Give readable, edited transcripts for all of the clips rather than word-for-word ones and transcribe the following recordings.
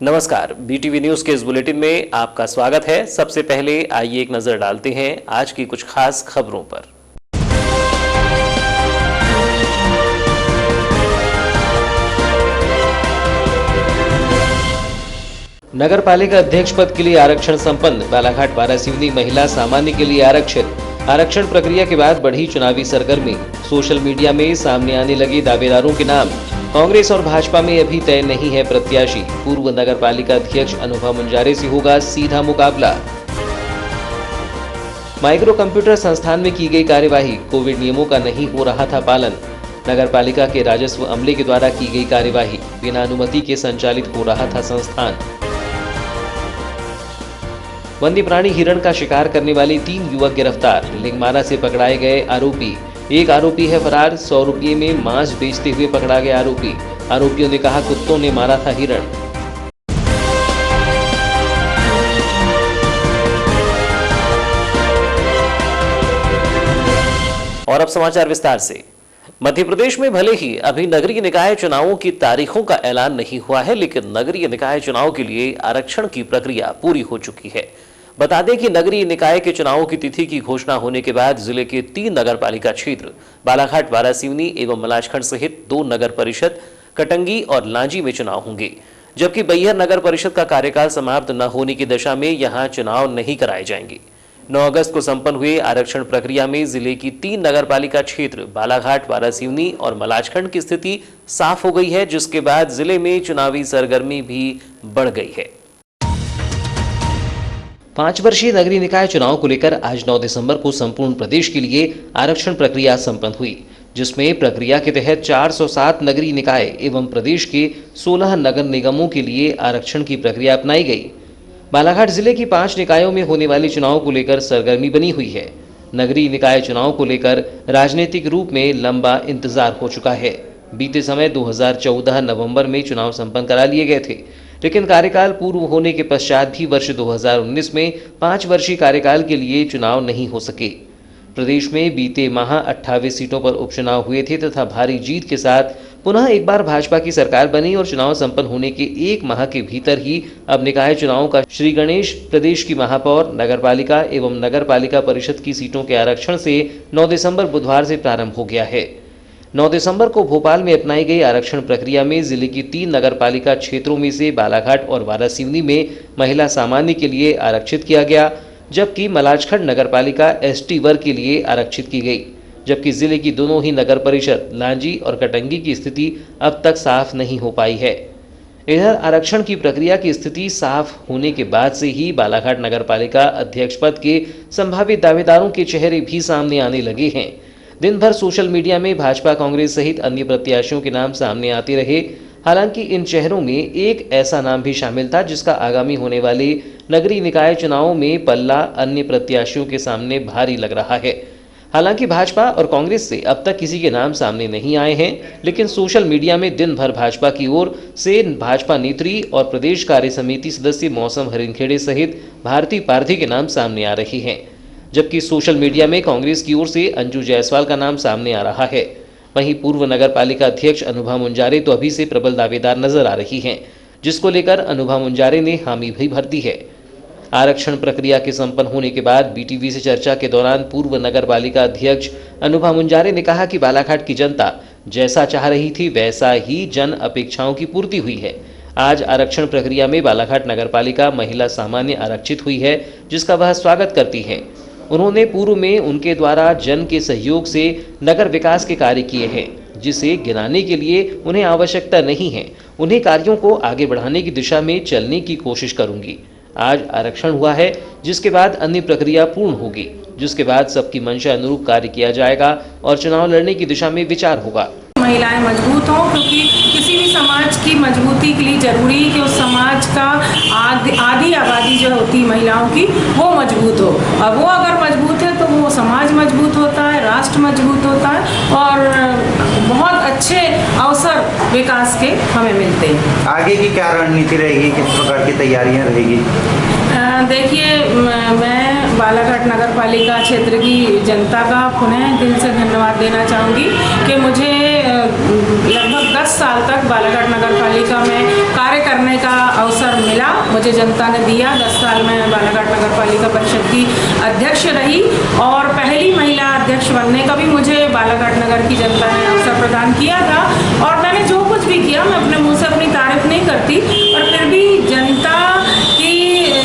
नमस्कार, BTV news के इस बुलेटिन में आपका स्वागत है। सबसे पहले आइए एक नजर डालते हैं आज की कुछ खास खबरों पर। नगर पालिका अध्यक्ष पद के लिए आरक्षण संपन्न। बालाघाट वारासिवनी महिला सामान्य के लिए आरक्षित। आरक्षण प्रक्रिया के बाद बढ़ी चुनावी सरगर्मी। सोशल मीडिया में सामने आने लगे दावेदारों के नाम। कांग्रेस और भाजपा में अभी तय नहीं है प्रत्याशी। पूर्व नगर पालिका अध्यक्ष अनुभव मुंजारे से होगा सीधा मुकाबला। माइक्रो कंप्यूटर संस्थान में की गई कार्यवाही। कोविड नियमों का नहीं हो रहा था पालन। नगर पालिका के राजस्व अमले के द्वारा की गई कार्यवाही। बिना अनुमति के संचालित हो रहा था संस्थान। वन्य प्राणी हिरण का शिकार करने वाले 3 युवक गिरफ्तार। लिंगमारा से पकड़ाए गए आरोपी। एक आरोपी है फरार। 100 रुपये में मांस बेचते हुए पकड़ा गया आरोपी। आरोपियों ने कहा कुत्तों ने मारा था हिरण। और अब समाचार विस्तार से। मध्य प्रदेश में भले ही अभी नगरीय निकाय चुनावों की तारीखों का ऐलान नहीं हुआ है, लेकिन नगरीय निकाय चुनाव के लिए आरक्षण की प्रक्रिया पूरी हो चुकी है। बता दें कि नगरीय निकाय के चुनावों की तिथि की घोषणा होने के बाद जिले के 3 नगर पालिका क्षेत्र बालाघाट, वारासिवनी एवं मलाजखंड सहित 2 नगर परिषद कटंगी और लांजी में चुनाव होंगे, जबकि बैहर नगर परिषद का कार्यकाल समाप्त न होने की दशा में यहां चुनाव नहीं कराए जाएंगे। 9 अगस्त को संपन्न हुए आरक्षण प्रक्रिया में जिले की 3 नगर पालिका क्षेत्र बालाघाट, वारासिवनी और मलाजखंड की स्थिति साफ हो गई है, जिसके बाद जिले में चुनावी सरगर्मी भी बढ़ गई है। 5 वर्षीय नगरीय निकाय चुनाव को लेकर आज 9 दिसंबर को संपूर्ण प्रदेश के लिए आरक्षण प्रक्रिया संपन्न हुई, जिसमें प्रक्रिया के तहत 407 नगरीय निकाय एवं प्रदेश के 16 नगर निगमों के लिए आरक्षण की प्रक्रिया अपनाई गई। बालाघाट जिले की 5 निकायों में होने वाले चुनाव को लेकर सरगर्मी बनी हुई है। नगरीय निकाय चुनाव को लेकर राजनीतिक रूप में लंबा इंतजार हो चुका है। बीते समय 2014 नवंबर में चुनाव संपन्न करा लिए गए थे, लेकिन कार्यकाल पूर्व होने के पश्चात भी वर्ष 2019 में 5 वर्षीय कार्यकाल के लिए चुनाव नहीं हो सके। प्रदेश में बीते माह 28 सीटों पर उपचुनाव हुए थे तथा भारी जीत के साथ पुनः एक बार भाजपा की सरकार बनी और चुनाव संपन्न होने के 1 माह के भीतर ही अब निकाय चुनावों का श्री गणेश प्रदेश की महापौर, नगरपालिका एवं नगरपालिका परिषद की सीटों के आरक्षण से 9 दिसंबर बुधवार से प्रारंभ हो गया है। 9 दिसंबर को भोपाल में अपनाई गई आरक्षण प्रक्रिया में जिले की 3 नगरपालिका क्षेत्रों में से बालाघाट और वारासिवनी में महिला सामान्य के लिए आरक्षित किया गया, जबकि मलाजखंड नगरपालिका एसटी वर्ग के लिए आरक्षित की गई। जबकि जिले की दोनों ही नगर परिषद लांजी और कटंगी की स्थिति अब तक साफ नहीं हो पाई है। इधर आरक्षण की प्रक्रिया की स्थिति साफ होने के बाद से ही बालाघाट नगरपालिका अध्यक्ष पद के संभावित दावेदारों के चेहरे भी सामने आने लगे हैं। दिन भर सोशल मीडिया में भाजपा, कांग्रेस सहित अन्य प्रत्याशियों के नाम सामने आते रहे। हालांकि इन चेहरों में एक ऐसा नाम भी शामिल था जिसका आगामी होने वाले नगरीय निकाय चुनावों में पल्ला अन्य प्रत्याशियों के सामने भारी लग रहा है। हालांकि भाजपा और कांग्रेस से अब तक किसी के नाम सामने नहीं आए हैं, लेकिन सोशल मीडिया में दिन भर भाजपा की ओर से भाजपा नेत्री और प्रदेश कार्य समिति सदस्य मौसम हरिनखेड़े सहित भारती पारधी के नाम सामने आ रहे हैं, जबकि सोशल मीडिया में कांग्रेस की ओर से अंजू जायसवाल का नाम सामने आ रहा है। वहीं पूर्व नगर पालिका अध्यक्ष अनुभव मुंजारे तो अभी से प्रबल दावेदार नजर आ रही हैं, जिसको लेकर अनुभव मुंजारे ने हामी भी भर दी है। आरक्षण प्रक्रिया के संपन्न होने के बाद बीटीवी से चर्चा के दौरान पूर्व नगर पालिका अध्यक्ष अनुभव मुंजारे ने कहा कि बालाघाट की जनता जैसा चाह रही थी वैसा ही जन अपेक्षाओं की पूर्ति हुई है। आज आरक्षण प्रक्रिया में बालाघाट नगरपालिका महिला सामान्य आरक्षित हुई है, जिसका वह स्वागत करती है। उन्होंने पूर्व में उनके द्वारा जन के सहयोग से नगर विकास के कार्य किए हैं, जिसे गिनाने के लिए उन्हें आवश्यकता नहीं है। उन्हें कार्यों को आगे बढ़ाने की दिशा में चलने की कोशिश करूंगी। आज आरक्षण हुआ है, जिसके बाद अन्य प्रक्रिया पूर्ण होगी, जिसके बाद सबकी मंशा अनुरूप कार्य किया जाएगा और चुनाव लड़ने की दिशा में विचार होगा। महिलाएं मजबूत हों, क्योंकि किसी भी समाज की मजबूती के लिए जरूरी है कि उस समाज का आधी आबादी जो होती महिलाओं की वो मजबूत हो, और वो अगर मजबूत है तो वो समाज मजबूत होता है, राष्ट्र मजबूत होता है और बहुत अच्छे अवसर विकास के हमें मिलते हैं। आगे की क्या रणनीति रहेगी, किस प्रकार की तैयारियां रहेगी? देखिए, मैं बालाघाट नगर पालिका क्षेत्र की जनता का पुनः दिल से धन्यवाद देना चाहूँगी कि मुझे लगभग 10 साल तक बालाघाट नगर पालिका में कार्य करने करने का अवसर मिला, मुझे जनता ने दिया। 10 साल में बालाघाट नगर पालिका परिषद की अध्यक्ष रही और पहली महिला अध्यक्ष बनने का भी मुझे बालाघाट नगर की जनता ने अवसर प्रदान किया था। और मैंने जो कुछ भी किया, मैं अपने मुंह से अपनी तारीफ नहीं करती, पर फिर भी जनता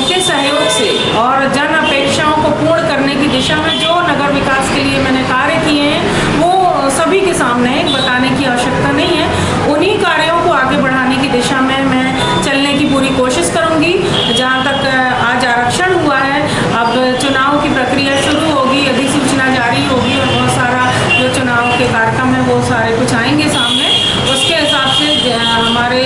के सहयोग से और जन अपेक्षाओं को पूर्ण करने की दिशा में जो नगर विकास के लिए मैंने कार्य किए हैं वो सभी के सामने है, बताने की आवश्यकता नहीं है। उन्हीं कार्यों को आगे बढ़ाने की दिशा में मैं चलने की पूरी कोशिश करूंगी। जहां तक आज आरक्षण हुआ है, अब चुनाव की प्रक्रिया शुरू होगी, अधिसूचना जारी होगी और बहुत सारा जो चुनाव के कार्यक्रम है वो सारे कुछ आएंगे सामने। उसके हिसाब से हमारे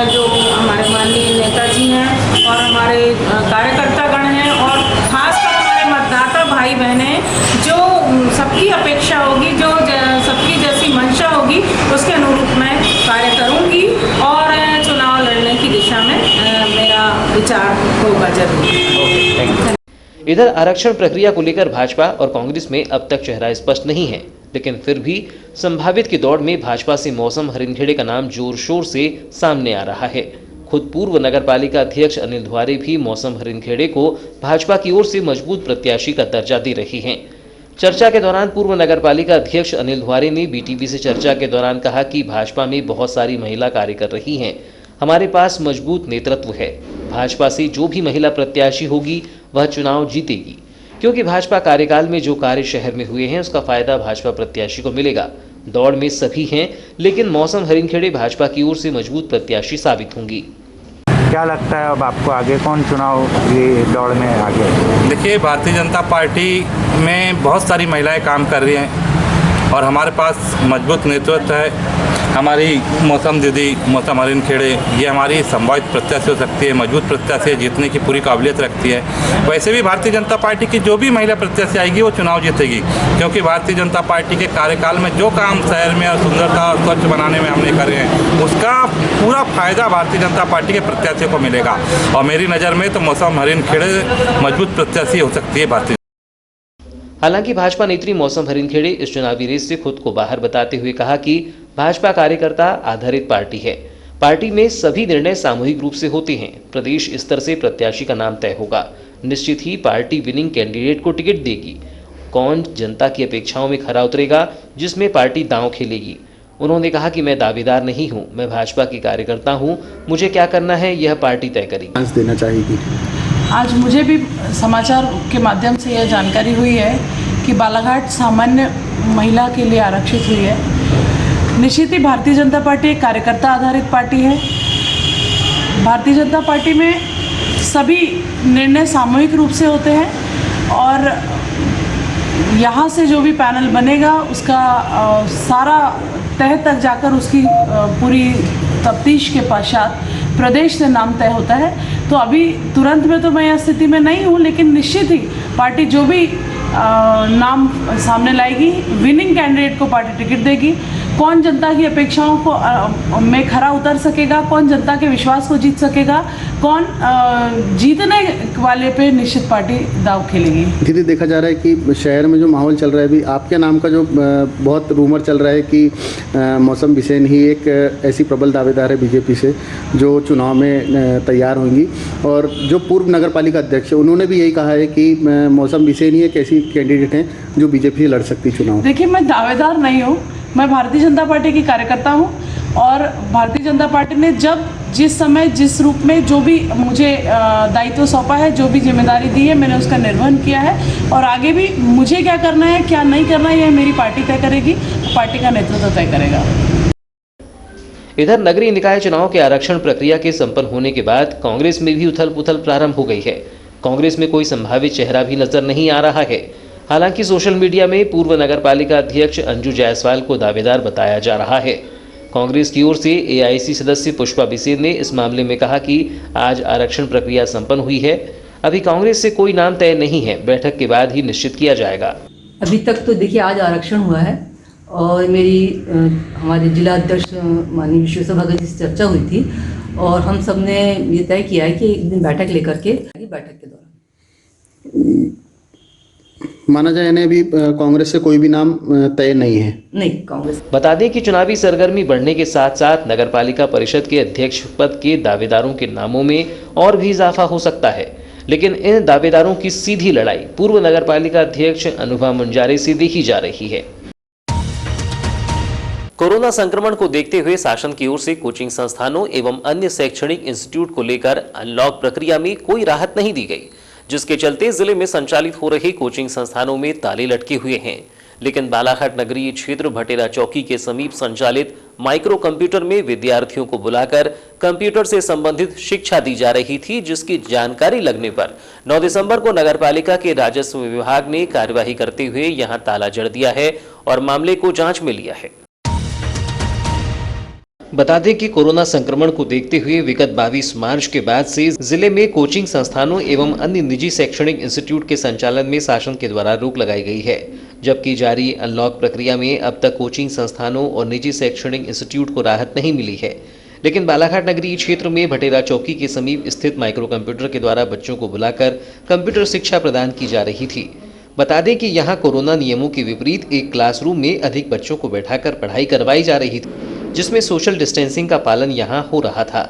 जो हमारे माननीय नेताजी हैं और हमारे कार्यकर्तागण हैं और खासकर हमारे मतदाता भाई बहन हैं, जो सबकी अपेक्षा होगी, जो सबकी जैसी मंशा होगी, उसके अनुरूप मैं कार्य करूंगी और चुनाव लड़ने की दिशा में मेरा विचार होगा जरूर। इधर आरक्षण प्रक्रिया को लेकर भाजपा और कांग्रेस में अब तक चेहरा स्पष्ट नहीं है, लेकिन फिर भी संभावित की दौड़ में भाजपा से मौसम हरिनखेड़े का नाम जोर शोर से सामने आ रहा है। खुद पूर्व नगरपालिका अध्यक्ष अनिल दुआरे भी मौसम हरिनखेड़े को भाजपा की ओर से मजबूत प्रत्याशी का दर्जा दे रही हैं। चर्चा के दौरान पूर्व नगरपालिका अध्यक्ष अनिल दुआरे ने बीटीवी से चर्चा के दौरान कहा कि भाजपा में बहुत सारी महिला कार्य कर रही हैं, हमारे पास मजबूत नेतृत्व है, भाजपा से जो भी महिला प्रत्याशी होगी वह चुनाव जीतेगी, क्योंकि भाजपा कार्यकाल में जो कार्य शहर में हुए हैं उसका फायदा भाजपा प्रत्याशी को मिलेगा। दौड़ में सभी हैं, लेकिन मौसम हरिनखेड़े भाजपा की ओर से मजबूत प्रत्याशी साबित होंगी। क्या लगता है अब आपको आगे कौन चुनाव ये दौड़ में आगे? देखिए, भारतीय जनता पार्टी में बहुत सारी महिलाएं काम कर रही हैं और हमारे पास मजबूत नेतृत्व है। हमारी मौसम दीदी मौसम हरिनखेड़े ये हमारी संभावित प्रत्याशी हो सकती है, मजबूत प्रत्याशी जीतने की पूरी काबिलियत रखती है। वैसे भी भारतीय जनता पार्टी की जो भी महिला प्रत्याशी आएगी वो चुनाव जीतेगी, क्योंकि भारतीय जनता पार्टी के कार्यकाल में जो काम शहर में और सुंदरता और स्वच्छ बनाने में हमने करे हैं उसका पूरा फायदा भारतीय जनता पार्टी के प्रत्याशियों को मिलेगा। और मेरी नज़र में तो मौसम हरिनखेड़े मजबूत प्रत्याशी हो सकती है भारतीय। हालांकि भाजपा नेत्री मौसम हरिनखेड़े इस चुनावी रेस से खुद को बाहर बताते हुए कहा कि भाजपा कार्यकर्ता आधारित पार्टी है, पार्टी में सभी निर्णय सामूहिक रूप से होते हैं, प्रदेश स्तर से प्रत्याशी का नाम तय होगा, निश्चित ही पार्टी विनिंग कैंडिडेट को टिकट देगी, कौन जनता की अपेक्षाओं में खरा उतरेगा जिसमें पार्टी दांव खेलेगी। उन्होंने कहा कि मैं दावेदार नहीं हूं, मैं भाजपा की कार्यकर्ता हूं, मुझे क्या करना है यह पार्टी तय करेगी। देना चाहेगी। आज मुझे भी समाचार के माध्यम से यह जानकारी हुई है कि बालाघाट सामान्य महिला के लिए आरक्षित हुई है। निश्चित ही भारतीय जनता पार्टी एक कार्यकर्ता आधारित पार्टी है। भारतीय जनता पार्टी में सभी निर्णय सामूहिक रूप से होते हैं और यहाँ से जो भी पैनल बनेगा उसका सारा तह तक जाकर उसकी पूरी तफ्तीश के पश्चात प्रदेश से नाम तय होता है। तो अभी तुरंत में तो मैं यह स्थिति में नहीं हूँ, लेकिन निश्चित ही पार्टी जो भी नाम सामने लाएगी, विनिंग कैंडिडेट को पार्टी टिकट देगी। कौन जनता की अपेक्षाओं को में खरा उतर सकेगा, कौन जनता के विश्वास को जीत सकेगा, कौन जीतने वाले पे निश्चित पार्टी दाव खेलेगी। दीदी, देखा जा रहा है कि शहर में जो माहौल चल रहा है, अभी आपके नाम का जो बहुत रूमर चल रहा है कि मौसम बिसेन ही एक ऐसी प्रबल दावेदार है बीजेपी से जो चुनाव में तैयार होंगी, और जो पूर्व नगर पालिका अध्यक्ष है उन्होंने भी यही कहा है कि मौसम बिसेन ही एक ऐसी कैंडिडेट हैं जो बीजेपी से लड़ सकती चुनाव। देखिए, मैं दावेदार नहीं हूँ, मैं भारतीय जनता पार्टी की कार्यकर्ता हूँ और भारतीय जनता पार्टी ने जब जिस समय जिस रूप में जो भी मुझे दायित्व सौंपा है, जो भी जिम्मेदारी दी है, मैंने उसका निर्वहन किया है और आगे भी मुझे क्या करना है क्या नहीं करना है यह मेरी पार्टी तय करेगी, पार्टी का नेतृत्व तय करेगा। इधर नगरीय निकाय चुनाव के आरक्षण प्रक्रिया के संपन्न होने के बाद कांग्रेस में भी उथल पुथल प्रारंभ हो गई है। कांग्रेस में कोई संभावित चेहरा भी नजर नहीं आ रहा है। हालांकि सोशल मीडिया में पूर्व नगरपालिका अध्यक्ष अंजू जायसवाल को दावेदार बताया जा रहा है। कांग्रेस की ओर से एआईसी सदस्य पुष्पा बिसेन ने इस मामले में कहा कि आज आरक्षण प्रक्रिया संपन्न हुई है, अभी कांग्रेस से कोई नाम तय नहीं है, बैठक के बाद ही निश्चित किया जाएगा। अभी तक तो देखिए आज आरक्षण हुआ है और मेरी हमारे जिला अध्यक्ष माननीय विश्वेश्वर भगत जी से चर्चा हुई थी और हम सब ने ये तय किया है कि एक दिन बैठक लेकर के बैठक के दौरान माना जाए यानी अभी कांग्रेस से कोई भी नाम तय नहीं है। नहीं, कांग्रेस बता दें कि चुनावी सरगर्मी बढ़ने के साथ साथ नगरपालिका परिषद के अध्यक्ष पद के दावेदारों के नामों में और भी इजाफा हो सकता है, लेकिन इन दावेदारों की सीधी लड़ाई पूर्व नगरपालिका अध्यक्ष अनुभा मुंजारे से देखी जा रही है। कोरोना संक्रमण को देखते हुए शासन की ओर से कोचिंग संस्थानों एवं अन्य शैक्षणिक इंस्टीट्यूट को लेकर अनलॉक प्रक्रिया में कोई राहत नहीं दी गई, जिसके चलते जिले में संचालित हो रहे कोचिंग संस्थानों में ताले लटके हुए हैं। लेकिन बालाघाट नगरीय क्षेत्र भटेरा चौकी के समीप संचालित माइक्रो कंप्यूटर में विद्यार्थियों को बुलाकर कंप्यूटर से संबंधित शिक्षा दी जा रही थी, जिसकी जानकारी लगने पर 9 दिसंबर को नगरपालिका के राजस्व विभाग ने कार्यवाही करते हुए यहां ताला जड़ दिया है और मामले को जांच में लिया है। बता दें कि कोरोना संक्रमण को देखते हुए विगत 22 मार्च के बाद से जिले में कोचिंग संस्थानों एवं अन्य निजी शैक्षणिक इंस्टीट्यूट के संचालन में शासन के द्वारा रोक लगाई गई है, जबकि जारी अनलॉक प्रक्रिया में अब तक कोचिंग संस्थानों और निजी शैक्षणिक इंस्टीट्यूट को राहत नहीं मिली है। लेकिन बालाघाट नगरीय क्षेत्र में भटेरा चौकी के समीप स्थित माइक्रो कंप्यूटर के द्वारा बच्चों को बुलाकर कंप्यूटर शिक्षा प्रदान की जा रही थी। बता दें कि यहाँ कोरोना नियमों के विपरीत एक क्लासरूम में अधिक बच्चों को बैठाकर पढ़ाई करवाई जा रही थी, जिसमें सोशल डिस्टेंसिंग का पालन यहां हो रहा था।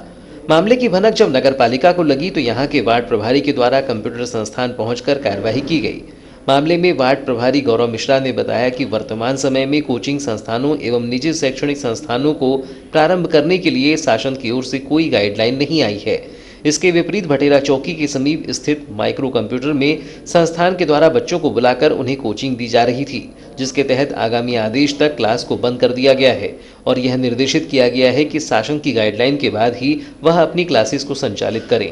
मामले की भनक जब नगरपालिका को लगी तो यहां के वार्ड प्रभारी के द्वारा कंप्यूटर संस्थान पहुंचकर कार्यवाही की गई। मामले में वार्ड प्रभारी गौरव मिश्रा ने बताया कि वर्तमान समय में कोचिंग संस्थानों एवं निजी शैक्षणिक संस्थानों को प्रारंभ करने के लिए शासन की ओर से कोई गाइडलाइन नहीं आई है। इसके विपरीत भटेरा चौकी के समीप स्थित माइक्रो कंप्यूटर में संस्थान के द्वारा बच्चों को बुलाकर उन्हें कोचिंग दी जा रही थी, जिसके तहत आगामी आदेश तक क्लास को बंद कर दिया गया है और यह निर्देशित किया गया है कि शासन की गाइडलाइन के बाद ही वह अपनी क्लासेस को संचालित करें।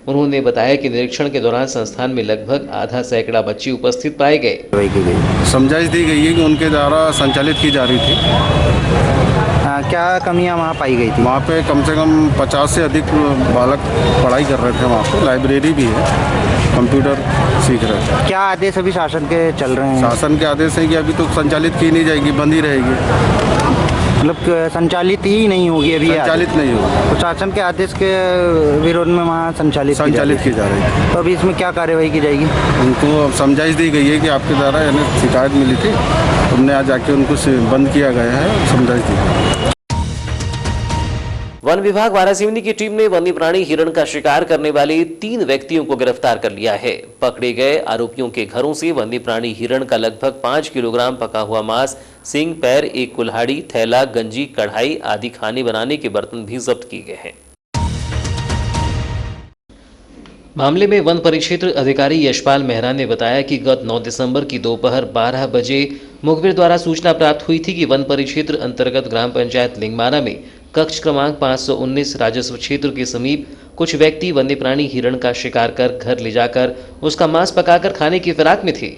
उन्होंने बताया कि निरीक्षण के दौरान संस्थान में लगभग आधा सैकड़ा बच्चे उपस्थित पाए गए। समझाइश दी गई है कि उनके द्वारा संचालित की जा रही थी। क्या कमियां वहाँ पाई गई थी? वहाँ पे कम से कम 50 से अधिक बालक पढ़ाई कर रहे थे। वहाँ पे लाइब्रेरी भी है, कंप्यूटर सीख रहे थे। क्या आदेश अभी शासन के चल रहे हैं? शासन के आदेश है कि अभी तो संचालित की नहीं जाएगी, बंद ही रहेगी। मतलब संचालित ही नहीं होगी अभी? संचालित नहीं होगी। तो शासन के आदेश के विरोध में वहाँ संचालित की जा रही है। तो अभी इसमें क्या कार्रवाई की जाएगी? उनको समझाइश दी गई है कि आपके द्वारा यानी शिकायत मिली थी, हमने आज जाके उनको बंद किया गया है, समझाइश दी। वन विभाग वारासिवनी की टीम ने वन्य प्राणी हिरण का शिकार करने वाले 3 व्यक्तियों को गिरफ्तार कर लिया है। पकड़े गए आरोपियों के घरों से वन्य प्राणी हिरण का लगभग 5 किलोग्राम पका हुआ मांस, सींग, पैर, एक कुल्हाड़ी, थैला, गंजी, कढ़ाई आदि खाने बनाने के बर्तन भी जब्त किए गए हैं। मामले में वन परिक्षेत्र अधिकारी यशपाल मेहरा ने बताया कि गत 9 दिसंबर की दोपहर 12 बजे मुखबिर द्वारा सूचना प्राप्त हुई थी कि वन परिक्षेत्र अंतर्गत ग्राम पंचायत लिंगमारा में कक्ष क्रमांक 519 राजस्व क्षेत्र के समीप कुछ व्यक्ति वन्य प्राणी हिरण का शिकार कर घर ले जाकर उसका मांस पकाकर खाने की फिराक में थे।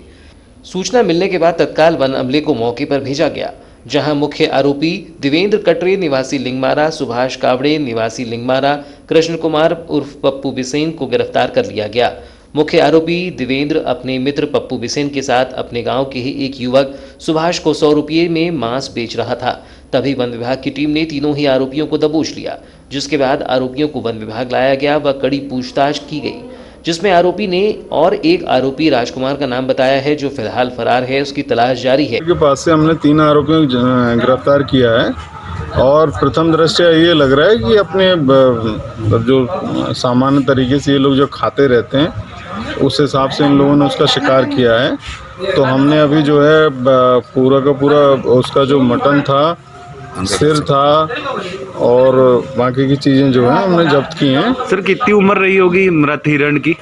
सूचना मिलने के बाद तत्काल वन अमले को मौके पर भेजा गया, जहां मुख्य आरोपी देवेंद्र कटरे निवासी लिंगमारा, सुभाष कावड़े निवासी लिंगमारा, कृष्ण कुमार उर्फ पप्पू बिसेन को गिरफ्तार कर लिया गया। मुख्य आरोपी देवेंद्र अपने मित्र पप्पू बिसेन के साथ अपने गांव के ही एक युवक सुभाष को 100 रुपये में मांस बेच रहा था। तभी वन विभाग की टीम ने तीनों ही आरोपियों को दबोच लिया, जिसके बाद आरोपियों को वन विभाग लाया गया व कड़ी पूछताछ की गई, जिसमें आरोपी ने और एक आरोपी राजकुमार का नाम बताया है, जो फिलहाल फरार है। उसकी तलाश जारी है। के पास से हमने 3 आरोपियों को गिरफ्तार किया है और प्रथम दृष्टया ये लग रहा है कि अपने जो सामान्य तरीके से ये लोग जो खाते रहते हैं उस हिसाब से इन लोगों ने उसका शिकार किया है। तो हमने अभी जो है पूरा का पूरा उसका जो मटन था, सिर था और बाकी की चीज़ें जो है हमने जब्त की हैं। सर, कितनी उम्र रही होगी मृत हिरण की?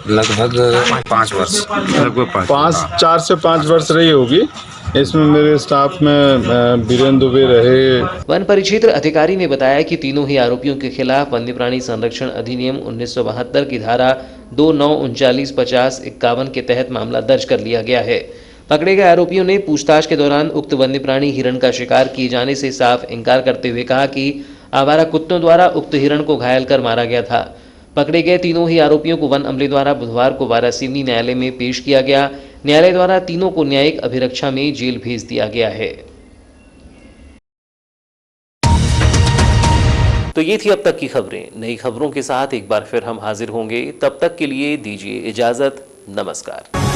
लगभग 5 वर्ष। लगभग 4 से 5 वर्ष रही होगी। इसमें मेरे स्टाफ में बीरेंद्र दुबे रहे। वन परिक्षेत्र अधिकारी ने बताया कि तीनों ही आरोपियों के खिलाफ वन्य प्राणी संरक्षण अधिनियम 1972 की धारा 29395051 के तहत मामला दर्ज कर लिया गया है। पकड़े गए आरोपियों ने पूछताछ के दौरान उक्त वन्य प्राणी हिरण का शिकार किए जाने से साफ इनकार करते हुए कहा कि आवारा कुत्तों द्वारा उक्त हिरण को घायल कर मारा गया था। पकड़े गए तीनों ही आरोपियों को वन अमले द्वारा बुधवार को वारासिवनी न्यायालय में पेश किया गया। न्यायालय द्वारा तीनों को न्यायिक अभिरक्षा में जेल भेज दिया गया है। तो ये थी अब तक की खबरें। नई खबरों के साथ एक बार फिर हम हाजिर होंगे। तब तक के लिए दीजिए इजाजत। नमस्कार।